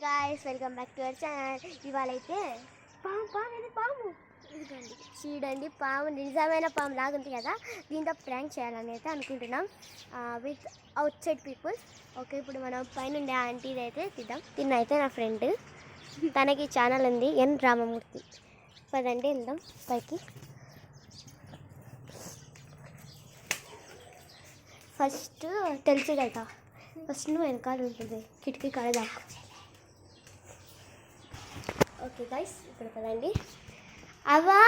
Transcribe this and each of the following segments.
Guys, welcome back to our channel. ఇవాళ అయితే పాము ఇదిగోండి, చూడండి. పాము నిజమైన పాము లాగుంది కదా, దీంతో ప్రాంక్ చేయాలని అయితే అనుకుంటున్నాం with outside peoples. Okay, ఇప్పుడు మనం పైన ఆంటీది అయితే తిద్దాం. తిన్నైతే నా ఫ్రెండ్, తనకి ఛానల్ ఉంది ఎన్ రామమూర్తి. పదండి వెళ్దాం పైకి. ఫస్ట్ తెలుసు కదా, ఫస్ట్ నువ్వు వెనకాల ఉంటుంది కిటికీ కాడ దాకా. ఓకే గైస్, ఇప్పుడు కదండి. అవా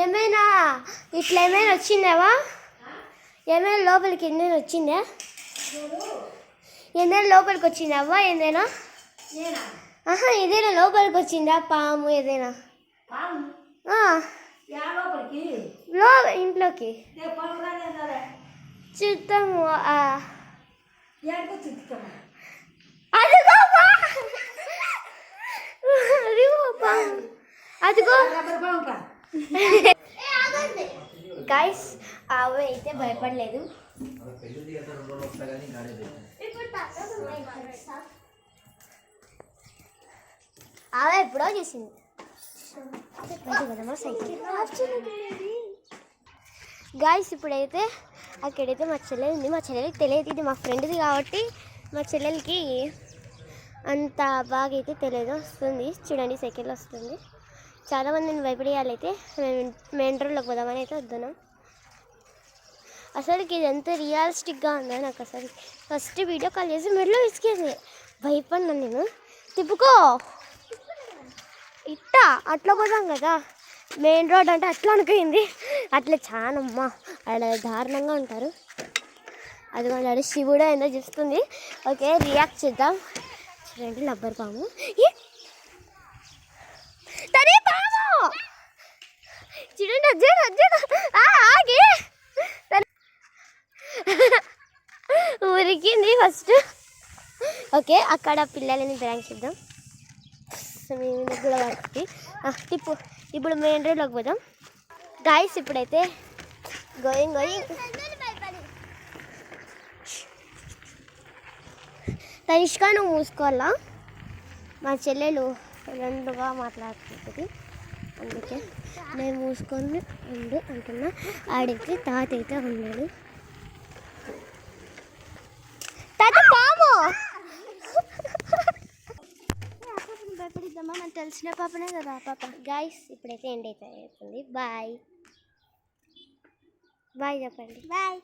ఏమైనా ఇట్లా ఏమైనా వచ్చిందావా? ఏమైనా లోపలికి ఎన్నైనా వచ్చిందా? ఏదైనా లోపలికి వచ్చిందావా? ఏదైనా ఏదైనా లోపలికి వచ్చిందా పాము? ఏదైనా ఇంట్లోకి చూద్దాము. అదిగో గైస్, ఆమె అయితే భయపడలేదు. ఆమె ఎప్పుడో చేసింది. గైస్, ఇప్పుడైతే అక్కడైతే మా చెల్లెలు ఉంది. మా చెల్లెలకి తెలియదు, ఇది మా ఫ్రెండ్ది కాబట్టి మా చెల్లెలకి అంత బాగా అయితే తెలియదు. వస్తుంది చూడండి, సైకిల్ వస్తుంది. చాలామందిని భయపడేయాలైతే మేము మెయిన్ రోడ్లోకి పోదామని అయితే వద్దున్నాం. అసలుకి ఇది ఎంత రియలిస్టిక్గా ఉందో నాకు. అసలు ఫస్ట్ వీడియో కాల్ చేసి మెడలో విసికేసి భయపడినాను నేను. తిప్పుకో ఇట్టా అట్లా పోదాం కదా, మెయిన్ రోడ్ అంటే అట్లా అనుకుంది. అట్లా చానమ్మా అక్కడ దారుణంగా ఉంటారు. అది వాళ్ళ శివుడు ఏందో చూస్తుంది. ఓకే, రియాక్ట్ చేద్దాం. చూడండి, లబ్బర్ పాము. తనే పాము చూడండి, ఆగి ఊరికింది ఫస్ట్. ఓకే, అక్కడ పిల్లలని బ్రాంక్ చేద్దాం. కూడా పడుతుంది. తిప్పు. ఇప్పుడు మెయిన్ రోడ్లోకి పోదాం గాయస్. ఇప్పుడైతే గోయింగ్ తనిష్క, నువ్వు మూసుకోవాలా. మా చెల్లెలు రెండుగా మాట్లాడుతుంది, అందుకే నేను మూసుకొని ఉండు అంటున్నా. ఆడికి తాత అయితే ఉన్నాడు. తాత పాము భయపడిద్దామా? మనకు తెలిసిన పాపనే కదా పాప. గాయస్, ఇప్పుడైతే ఎండ్ అయితే అవుతుంది. బాయ్ చెప్పండి. బాయ్.